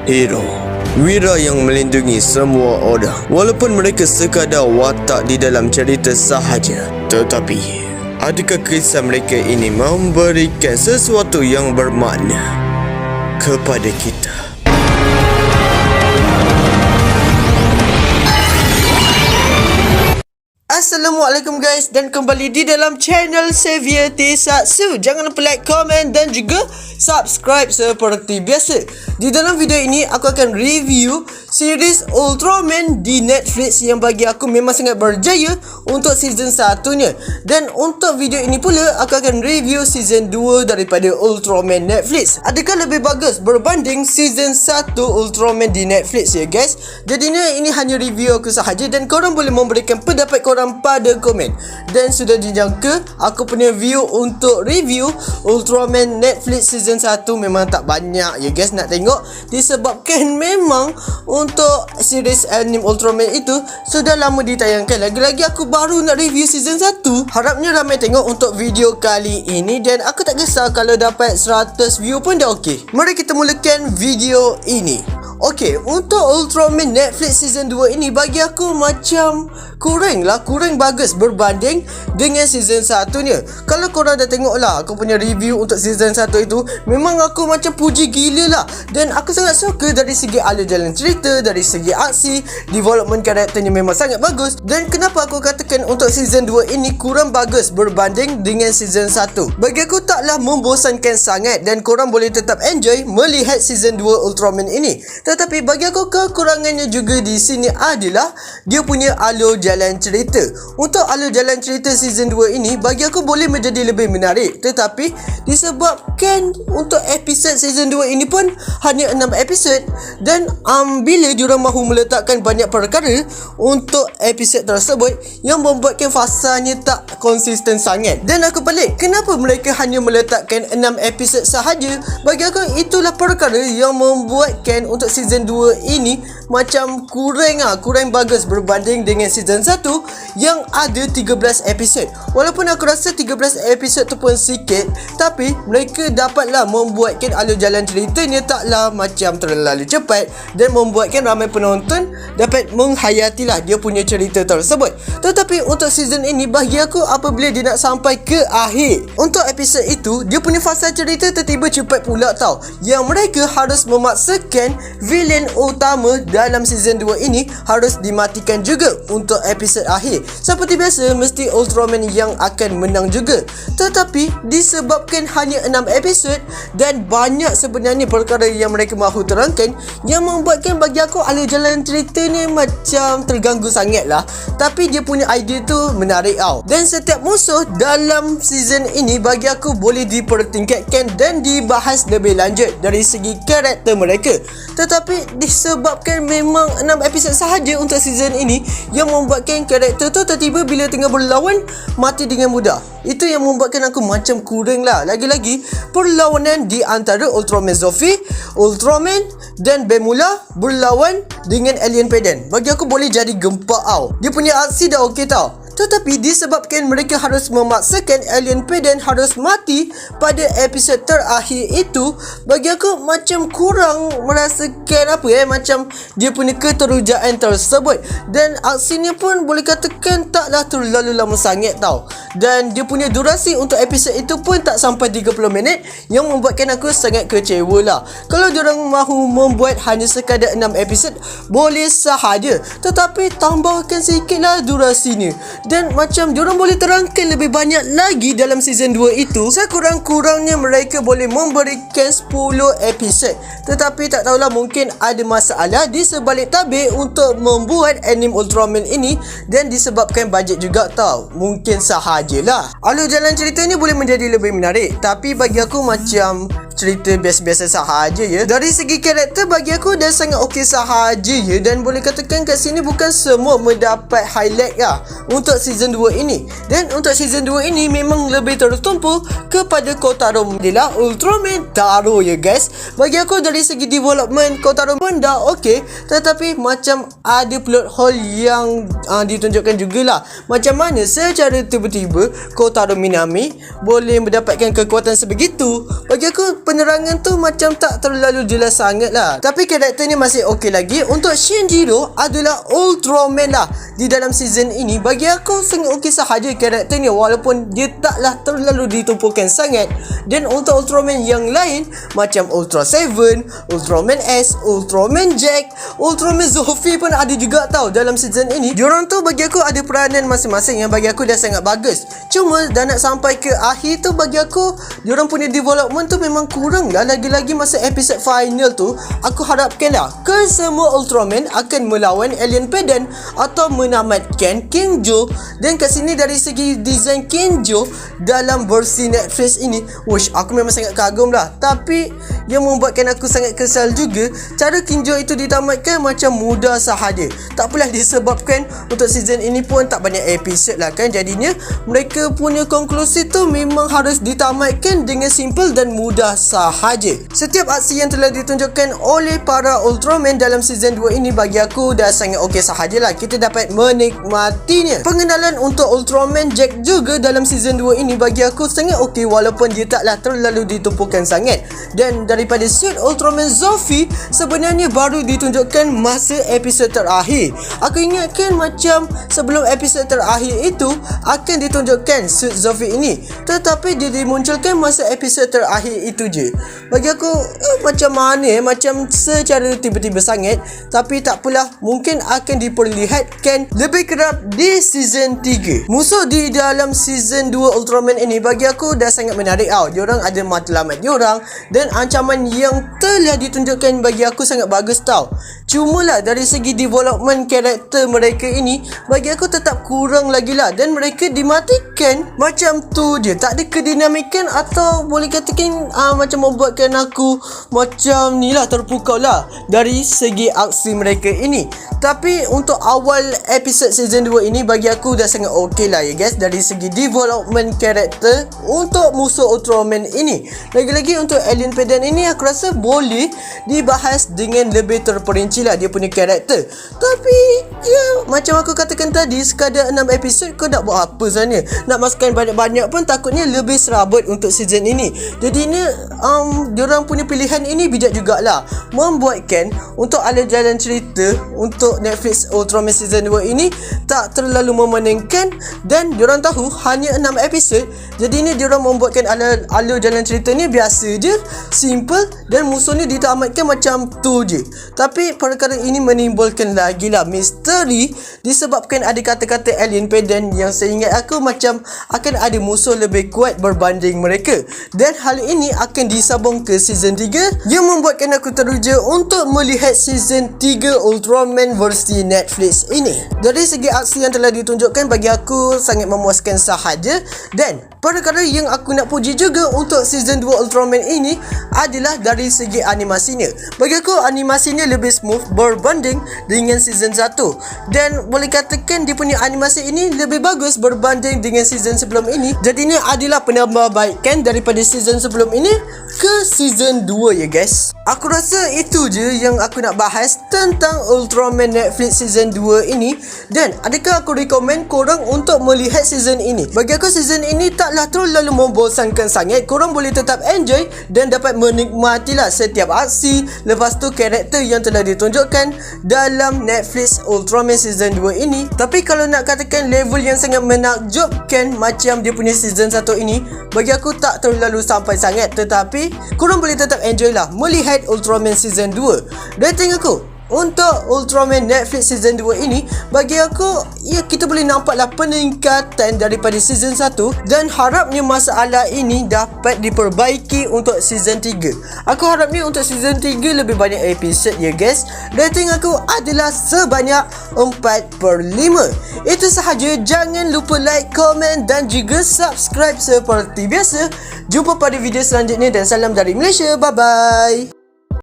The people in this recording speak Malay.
Hero, wira yang melindungi semua orang. Walaupun mereka sekadar watak di dalam cerita sahaja, tetapi adakah kisah mereka ini memberikan sesuatu yang bermakna kepada kita? Assalamualaikum guys, dan kembali di dalam channel Xavier Tisatsu. Jangan lupa like, komen dan juga subscribe seperti biasa. Di dalam video ini aku akan review series Ultraman di Netflix yang bagi aku memang sangat berjaya untuk season 1-nya. Dan untuk video ini pula aku akan review season 2 daripada Ultraman Netflix. Adakah lebih bagus berbanding season 1 Ultraman di Netflix ya guys? Jadinya ini hanya review aku sahaja dan korang boleh memberikan pendapat korang pada komen. Dan sudah dijangka aku punya view untuk review Ultraman Netflix season 1 memang tak banyak ya guys nak tengok, disebabkan memang untuk series anime Ultraman itu sudah lama ditayangkan. Lagi-lagi aku baru nak review season 1. Harapnya ramai tengok untuk video kali ini dan aku tak kisah kalau dapat 100 view pun dah okey. Mari kita mulakan video ini. Okey, untuk Ultraman Netflix season 2 ini bagi aku macam kurang bagus berbanding dengan season 1-nya. Kalau korang dah tengok lah aku punya review untuk season 1 itu, memang aku macam puji gila lah. Dan aku sangat suka dari segi alur jalan cerita, dari segi aksi, development karakternya memang sangat bagus. Dan kenapa aku katakan untuk season 2 ini kurang bagus berbanding dengan season 1? Bagi aku taklah membosankan sangat dan korang boleh tetap enjoy melihat season 2 Ultraman ini. Tetapi bagi aku kekurangannya juga di sini adalah dia punya alur jalan cerita. Untuk alur jalan cerita season 2 ini bagi aku boleh menjadi lebih menarik, tetapi disebabkan untuk episod season 2 ini pun hanya 6 episod dan bila diorang mahu meletakkan banyak perkara untuk episod tersebut yang membuatkan fasanya tak konsisten sangat. Dan aku pelik kenapa mereka hanya meletakkan 6 episod sahaja. Bagi aku itulah perkara yang membuatkan untuk season 2 ini macam kurang bagus berbanding dengan season 1 yang ada 13 episod. Walaupun aku rasa 13 episod tu pun sikit, tapi mereka dapatlah membuatkan alur jalan ceritanya taklah macam terlalu cepat dan membuatkan ramai penonton dapat menghayatilah dia punya cerita tersebut. Tetapi untuk season ini bagi aku apabila dia nak sampai ke akhir untuk episod itu, dia punya fasa cerita tiba-tiba cepat pula tau, yang mereka harus memaksakan villain utama dalam season 2 ini harus dimatikan juga untuk episod akhir. Seperti biasa mesti Ultraman yang akan menang juga. Tetapi disebabkan hanya 6 episod dan banyak sebenarnya perkara yang mereka mahu terangkan, yang membuatkan bagi aku alur jalan cerita ni macam terganggu sangat lah. Tapi dia punya idea tu menarik tau. Dan setiap musuh dalam season ini bagi aku boleh dipertingkatkan dan dibahas lebih lanjut dari segi karakter mereka. Tetapi disebabkan memang 6 episod sahaja untuk season ini yang membuatkan karakter tu tiba-tiba bila tengah berlawan mati dengan mudah. Itu yang membuatkan aku macam kurang lah. Lagi-lagi perlawanan di antara Ultraman Zofi, Ultraman dan Bemula berlawan dengan Alien Pedan bagi aku boleh jadi gempak tau. Dia punya aksi dah okey tau. Tetapi disebabkan mereka harus memaksakan Alien Pedan harus mati pada episod terakhir itu, bagi aku macam kurang merasakan macam dia punya keterujaan tersebut. Dan aksinya pun boleh katakan taklah terlalu lama sangat tau. Dan dia punya durasi untuk episod itu pun tak sampai 30 minit, yang membuatkan aku sangat kecewa lah. Kalau diorang mahu membuat hanya sekadar 6 episod boleh sahaja, tetapi tambahkan sikit lah durasinya. Dan macam diorang boleh terangkan lebih banyak lagi dalam season 2 itu. Sekurang-kurangnya mereka boleh memberikan 10 episod. Tetapi tak tahulah, mungkin ada masalah di sebalik tabir untuk membuat anime Ultraman ini, dan disebabkan bajet juga tau. Mungkin sahajalah. Alur jalan cerita ni boleh menjadi lebih menarik, tapi bagi aku macam cerita biasa-biasa sahaja ya. Dari segi karakter bagi aku dah sangat okey sahaja ya, dan boleh katakan kat sini bukan semua mendapat highlight lah untuk season 2 ini. Dan untuk season 2 ini memang lebih tertumpu kepada Kotaro. Inilah Ultraman Taro ya guys. Bagi aku dari segi development Kotaro pun dah okey, tetapi macam ada plot hole yang ditunjukkan jugalah. Macam mana secara tiba-tiba Kotaro Minami boleh mendapatkan kekuatan sebegitu. Bagi aku penerangan tu macam tak terlalu jelas sangat lah. Tapi karakter ni masih okey lagi. Untuk Shinjiro adalah Ultraman lah di dalam season ini. Bagi aku sangat okey sahaja karakter ni, walaupun dia taklah terlalu ditumpukan sangat. Dan untuk Ultraman yang lain macam Ultra 7, Ultraman S, Ultraman Jack, Ultraman Zofi pun ada juga tau dalam season ini. Diorang tu bagi aku ada peranan masing-masing yang bagi aku dah sangat bagus. Cuma dah nak sampai ke akhir tu, bagi aku diorang punya development tu memang kurang lah. Lagi-lagi masa episod final tu, aku harapkan lah kesemua Ultraman akan melawan Alien Pedan atau menamatkan King Joe. Dan kat sini dari segi design King Joe dalam versi Netflix ini, wush, aku memang sangat kagum lah. Tapi yang membuatkan aku sangat kesal juga, cara King Joe itu ditamatkan macam mudah sahaja. Tak apalah, disebabkan untuk season ini pun tak banyak episod lah kan. Jadinya mereka punya konklusi tu memang harus ditamatkan dengan simple dan mudah sahaja. Setiap aksi yang telah ditunjukkan oleh para Ultraman dalam season 2 ini bagi aku dah sangat okey sahajalah. Kita dapat menikmatinya. Pengenalan untuk Ultraman Jack juga dalam season 2 ini bagi aku sangat okey, walaupun dia taklah terlalu ditumpukan sangat. Dan daripada suit Ultraman Zofi sebenarnya baru ditunjukkan masa episod terakhir. Aku ingatkan macam sebelum episod terakhir itu akan ditunjukkan suit Zofi ini, tetapi dia dimunculkan masa episod terakhir itu je. Bagi aku macam mana macam secara tiba-tiba sangat. Tapi tak apalah, mungkin akan diperlihatkan lebih kerap di season 3. Musuh di dalam season 2 Ultraman ini bagi aku dah sangat menarik tau. Diorang ada matlamat diorang dan ancaman yang telah ditunjukkan bagi aku sangat bagus tau. Cuma lah dari segi development karakter mereka ini bagi aku tetap kurang lagi lah. Dan mereka dimatikan macam tu je, tak ada kedinamikan atau boleh katakan macam membuatkan aku macam ni lah, terpukau lah dari segi aksi mereka ini. Tapi untuk awal episod season 2 ini bagi aku dah sangat okey lah ya guys, dari segi development karakter untuk musuh Ultraman ini. Lagi-lagi untuk Alien Pedan ini aku rasa boleh dibahas dengan lebih terperinci lah dia punya karakter. Tapi ya, macam aku katakan tadi, sekadar 6 episod kau nak buat apa sana? Nak masukkan banyak-banyak pun takutnya lebih serabut untuk season ini. Jadinya diorang punya pilihan ini bijak jugalah, membuatkan untuk alur jalan cerita untuk Netflix Ultraman season 2 ini tak terlalu memeningkan. Dan diorang tahu hanya 6 episod, jadinya diorang membuatkan alur jalan cerita ni biasa je, simple, dan musuh ni ditamatkan macam tu je. Tapi perkara ini menimbulkan lagi lah misteri disebabkan ada kata-kata Alien Pedan yang seingat aku macam akan ada musuh lebih kuat berbanding mereka. Dan hal ini akan disambung ke season 3 yang membuatkan aku teruja untuk melihat season 3 Ultraman versi Netflix ini. Dari segi aksi yang telah ditunjukkan bagi aku sangat memuaskan sahaja. Dan perkara yang aku nak puji juga untuk season 2 Ultraman ini adalah dari segi animasinya. Bagi aku animasinya lebih smooth berbanding dengan season 1. Dan boleh katakan dia punya animasi ini lebih bagus berbanding dengan season sebelum ini. Jadinya adalah penambahbaikan daripada season sebelum ini ke season 2 ya guys. Aku rasa itu je yang aku nak bahas tentang Ultraman Netflix season 2 ini. Dan adakah aku rekomen korang untuk melihat season ini? Bagi aku season ini taklah terlalu membosankan sangat. Korang boleh tetap enjoy dan dapat menikmatilah setiap aksi, lepas tu karakter yang telah ditunjukkan dalam Netflix Ultraman season 2 ini. Tapi kalau nak katakan level yang sangat menakjubkan macam dia punya season 1 ini, bagi aku tak terlalu sampai sangat. Tetapi korang boleh tetap enjoy lah melihat Ultraman season 2. Rating aku untuk Ultraman Netflix season 2 ini bagi aku, ya, kita boleh nampaklah peningkatan daripada season 1. Dan harapnya masalah ini dapat diperbaiki untuk season 3. Aku harapnya untuk season 3 lebih banyak episod ya guys. Rating aku adalah sebanyak 4/5. Itu sahaja. Jangan lupa like, komen dan juga subscribe seperti biasa. Jumpa pada video selanjutnya dan salam dari Malaysia. Bye bye.